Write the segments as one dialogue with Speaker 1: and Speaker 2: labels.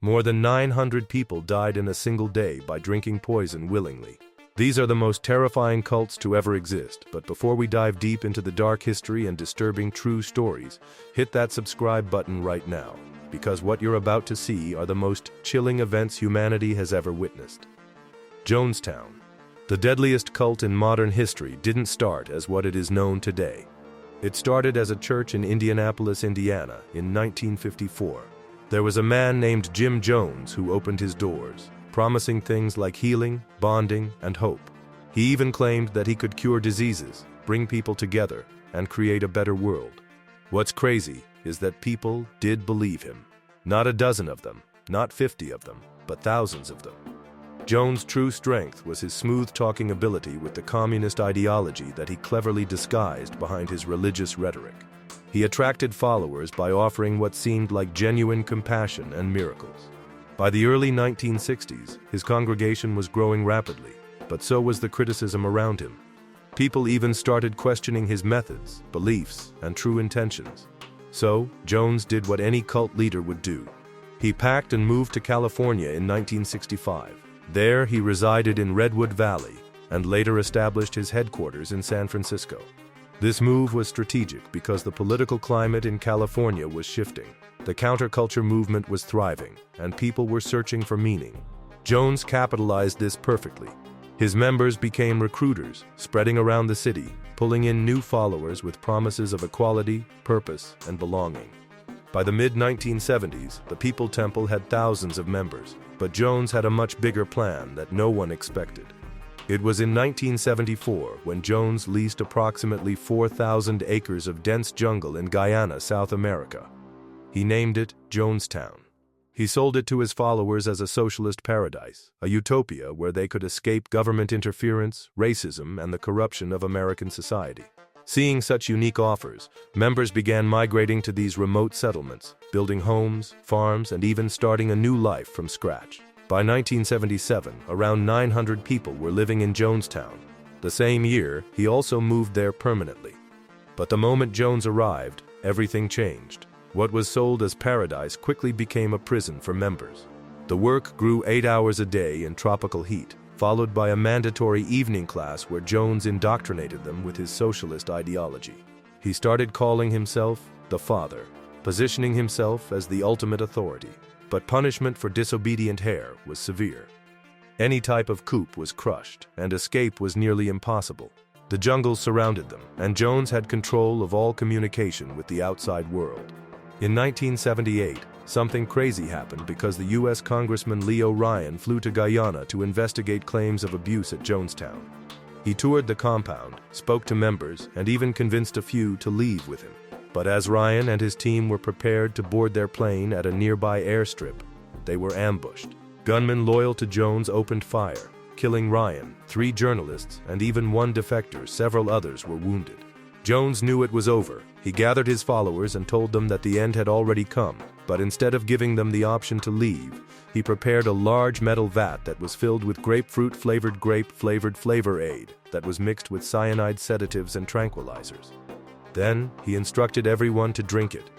Speaker 1: More than 900 people died in a single day by drinking poison willingly. These are the most terrifying cults to ever exist, but before we dive deep into the dark history and disturbing true stories, hit that subscribe button right now, because what you're about to see are the most chilling events humanity has ever witnessed. Jonestown. The deadliest cult in modern history didn't start as what it is known today. It started as a church in Indianapolis, Indiana, in 1954. There was a man named Jim Jones who opened his doors, promising things like healing, bonding, and hope. He even claimed that he could cure diseases, bring people together, and create a better world. What's crazy is that people did believe him. Not a dozen of them, not 50 of them, but thousands of them. Jones' true strength was his smooth-talking ability with the communist ideology that he cleverly disguised behind his religious rhetoric. He attracted followers by offering what seemed like genuine compassion and miracles. By the early 1960s, his congregation was growing rapidly, but so was the criticism around him. People even started questioning his methods, beliefs, and true intentions. So, Jones did what any cult leader would do. He packed and moved to California in 1965. There, he resided in Redwood Valley and later established his headquarters in San Francisco. This move was strategic because the political climate in California was shifting. The counterculture movement was thriving, and people were searching for meaning. Jones capitalized this perfectly. His members became recruiters, spreading around the city, pulling in new followers with promises of equality, purpose, and belonging. By the mid-1970s, the People Temple had thousands of members, but Jones had a much bigger plan that no one expected. It was in 1974 when Jones leased approximately 4,000 acres of dense jungle in Guyana, South America. He named it Jonestown. He sold it to his followers as a socialist paradise, a utopia where they could escape government interference, racism, and the corruption of American society. Seeing such unique offers, members began migrating to these remote settlements, building homes, farms, and even starting a new life from scratch. By 1977, around 900 people were living in Jonestown. The same year, he also moved there permanently. But the moment Jones arrived, everything changed. What was sold as paradise quickly became a prison for members. The work grew 8 hours a day in tropical heat, followed by a mandatory evening class where Jones indoctrinated them with his socialist ideology. He started calling himself the Father, positioning himself as the ultimate authority. But punishment for disobedient heir was severe. Any type of coup was crushed, and escape was nearly impossible. The jungles surrounded them, and Jones had control of all communication with the outside world. In 1978, something crazy happened because the U.S. Congressman Leo Ryan flew to Guyana to investigate claims of abuse at Jonestown. He toured the compound, spoke to members, and even convinced a few to leave with him. But as Ryan and his team were prepared to board their plane at a nearby airstrip, they were ambushed. Gunmen loyal to Jones opened fire, killing Ryan, 3 journalists, and even 1 defector. Several others were wounded. Jones knew it was over. He gathered his followers and told them that the end had already come, but instead of giving them the option to leave, he prepared a large metal vat that was filled with grapefruit-flavored grape-flavored flavor aid that was mixed with cyanide sedatives and tranquilizers. Then, he instructed everyone to drink it.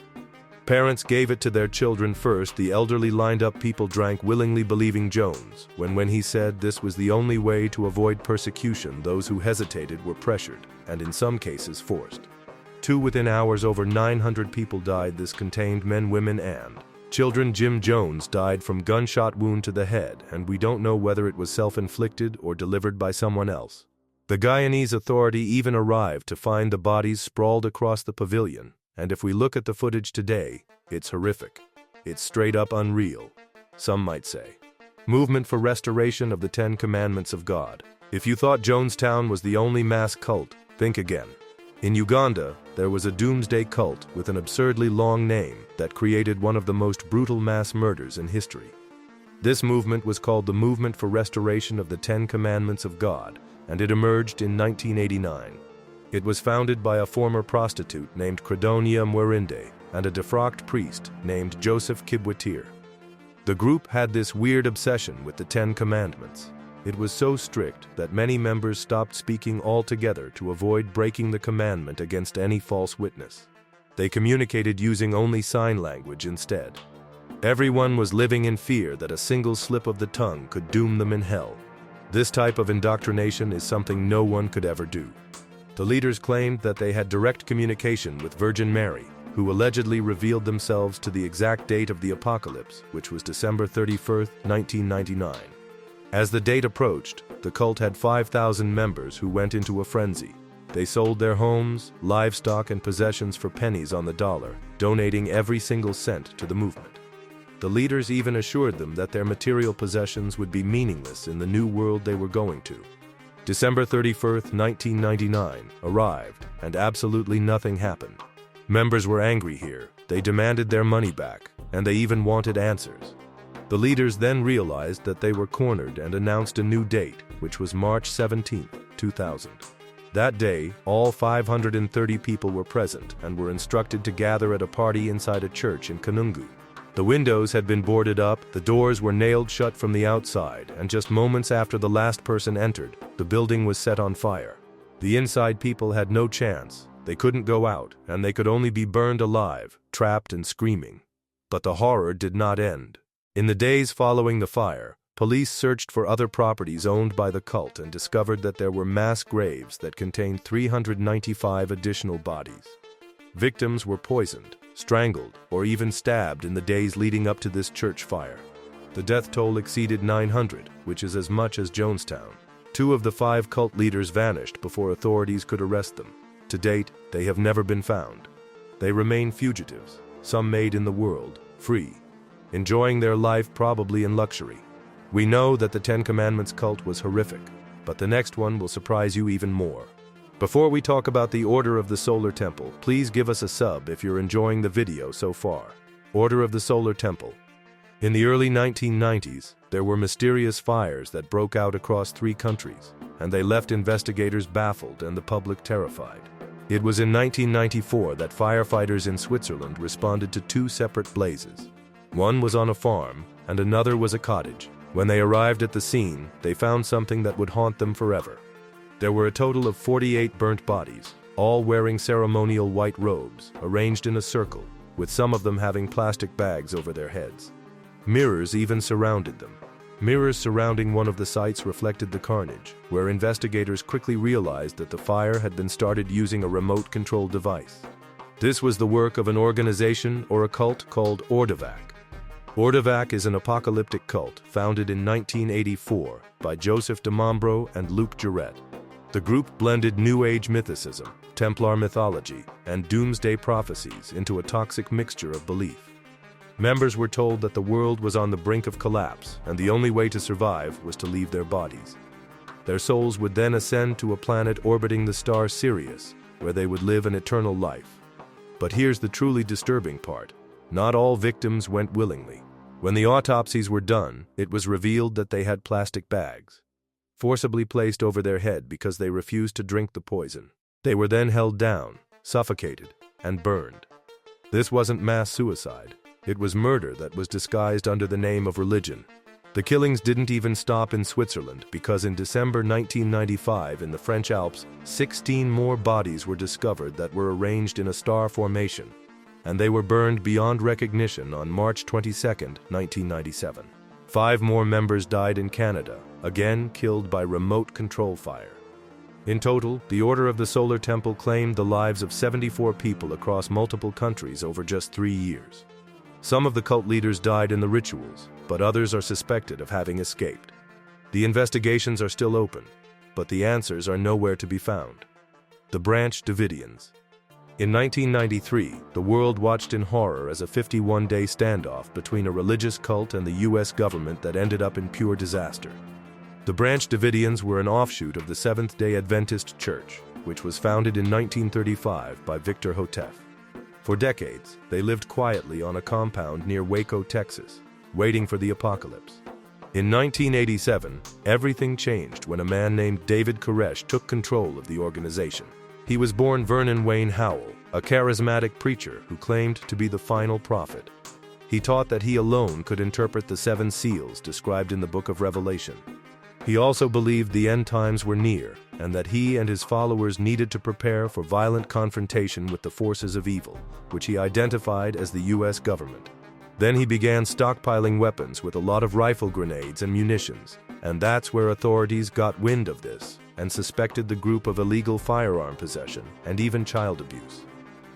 Speaker 1: Parents gave it to their children first. The elderly lined-up people drank willingly, believing Jones. When he said this was the only way to avoid persecution, those who hesitated were pressured, and in some cases forced. Within hours, over 900 people died. This contained men, women, and children. Jim Jones died from gunshot wound to the head, and we don't know whether it was self-inflicted or delivered by someone else. The Guyanese authority even arrived to find the bodies sprawled across the pavilion, and if we look at the footage today, it's horrific. It's straight up unreal, some might say. Movement for restoration of the 10 Commandments of God. If you thought Jonestown was the only mass cult, think again. In Uganda, there was a doomsday cult with an absurdly long name that created one of the most brutal mass murders in history. This movement was called the Movement for Restoration of the 10 Commandments of God, and it emerged in 1989. It was founded by a former prostitute named Credonia Mwerinde and a defrocked priest named Joseph Kibwetir. The group had this weird obsession with the 10 Commandments. It was so strict that many members stopped speaking altogether to avoid breaking the commandment against any false witness. They communicated using only sign language instead. Everyone was living in fear that a single slip of the tongue could doom them in hell. This type of indoctrination is something no one could ever do. The leaders claimed that they had direct communication with Virgin Mary, who allegedly revealed themselves to the exact date of the apocalypse, which was December 31, 1999. As the date approached, the cult had 5,000 members who went into a frenzy. They sold their homes, livestock, and possessions for pennies on the dollar, donating every single cent to the movement. The leaders even assured them that their material possessions would be meaningless in the new world they were going to. December 31, 1999, arrived, and absolutely nothing happened. Members were angry here, they demanded their money back, and they even wanted answers. The leaders then realized that they were cornered and announced a new date, which was March 17, 2000. That day, all 530 people were present and were instructed to gather at a party inside a church in Kanungu. The windows had been boarded up, the doors were nailed shut from the outside, and just moments after the last person entered, the building was set on fire. The inside people had no chance. They couldn't go out, and they could only be burned alive, trapped and screaming. But the horror did not end. In the days following the fire, police searched for other properties owned by the cult and discovered that there were mass graves that contained 395 additional bodies. Victims were poisoned, strangled, or even stabbed in the days leading up to this church fire. The death toll exceeded 900, which is as much as Jonestown. 2 of the 5 cult leaders vanished before authorities could arrest them. To date, they have never been found. They remain fugitives, some made in the world, free, enjoying their life probably in luxury. We know that the Ten Commandments cult was horrific, but the next one will surprise you even more. Before we talk about the Order of the Solar Temple, please give us a sub if you're enjoying the video so far. Order of the Solar Temple. In the early 1990s, there were mysterious fires that broke out across 3 countries, and they left investigators baffled and the public terrified. It was in 1994 that firefighters in Switzerland responded to 2 separate blazes. One was on a farm, and another was a cottage. When they arrived at the scene, they found something that would haunt them forever. There were a total of 48 burnt bodies, all wearing ceremonial white robes, arranged in a circle, with some of them having plastic bags over their heads. Mirrors even surrounded them. Mirrors surrounding one of the sites reflected the carnage, where investigators quickly realized that the fire had been started using a remote-controlled device. This was the work of an organization or a cult called Ordovac. Ordovac is an apocalyptic cult founded in 1984 by Joseph DeMambro and Luc Jouret. The group blended New Age mythicism, Templar mythology, and doomsday prophecies into a toxic mixture of belief. Members were told that the world was on the brink of collapse, and the only way to survive was to leave their bodies. Their souls would then ascend to a planet orbiting the star Sirius, where they would live an eternal life. But here's the truly disturbing part. Not all victims went willingly. When the autopsies were done, it was revealed that they had plastic bags, forcibly placed over their head because they refused to drink the poison. They were then held down, suffocated, and burned. This wasn't mass suicide. It was murder that was disguised under the name of religion. The killings didn't even stop in Switzerland because in December 1995 in the French Alps, 16 more bodies were discovered that were arranged in a star formation, and they were burned beyond recognition on March 22, 1997. 5 more members died in Canada, again killed by remote control fire. In total, the Order of the Solar Temple claimed the lives of 74 people across multiple countries over just 3 years. Some of the cult leaders died in the rituals, but others are suspected of having escaped. The investigations are still open, but the answers are nowhere to be found. The Branch Davidians. In 1993, the world watched in horror as a 51-day standoff between a religious cult and the U.S. government that ended up in pure disaster. The Branch Davidians were an offshoot of the Seventh-day Adventist Church, which was founded in 1935 by Victor Houteff. For decades, they lived quietly on a compound near Waco, Texas, waiting for the apocalypse. In 1987, everything changed when a man named David Koresh took control of the organization. He was born Vernon Wayne Howell, a charismatic preacher who claimed to be the final prophet. He taught that he alone could interpret the 7 seals described in the book of Revelation. He also believed the end times were near, and that he and his followers needed to prepare for violent confrontation with the forces of evil, which he identified as the U.S. government. Then he began stockpiling weapons with a lot of rifle grenades and munitions, and that's where authorities got wind of this and suspected the group of illegal firearm possession and even child abuse.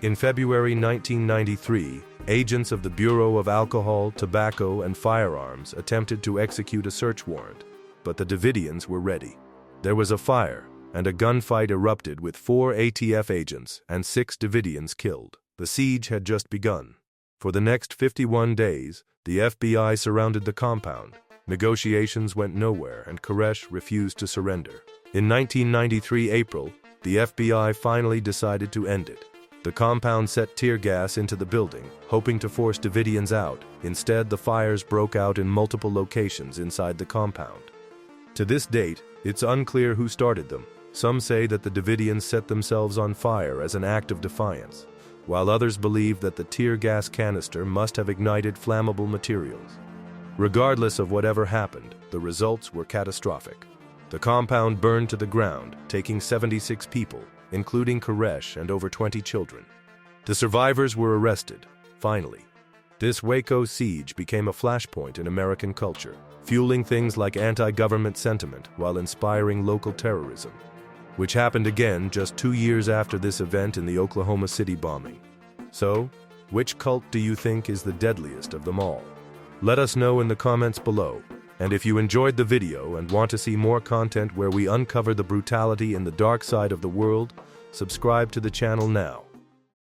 Speaker 1: In February 1993, agents of the Bureau of Alcohol, Tobacco, and Firearms attempted to execute a search warrant, but the Davidians were ready. There was a fire, and a gunfight erupted with 4 ATF agents and 6 Davidians killed. The siege had just begun. For the next 51 days, the FBI surrounded the compound. Negotiations went nowhere, and Koresh refused to surrender. In 1993 April, the FBI finally decided to end it. The compound set tear gas into the building, hoping to force Davidians out. Instead, the fires broke out in multiple locations inside the compound. To this date, it's unclear who started them. Some say that the Davidians set themselves on fire as an act of defiance, while others believe that the tear gas canister must have ignited flammable materials. Regardless of whatever happened, the results were catastrophic. The compound burned to the ground, taking 76 people, including Koresh and over 20 children. The survivors were arrested, finally. This Waco siege became a flashpoint in American culture, fueling things like anti-government sentiment while inspiring local terrorism, which happened again just 2 years after this event in the Oklahoma City bombing. So, which cult do you think is the deadliest of them all? Let us know in the comments below. And if you enjoyed the video and want to see more content where we uncover the brutality in the dark side of the world, subscribe to the channel now.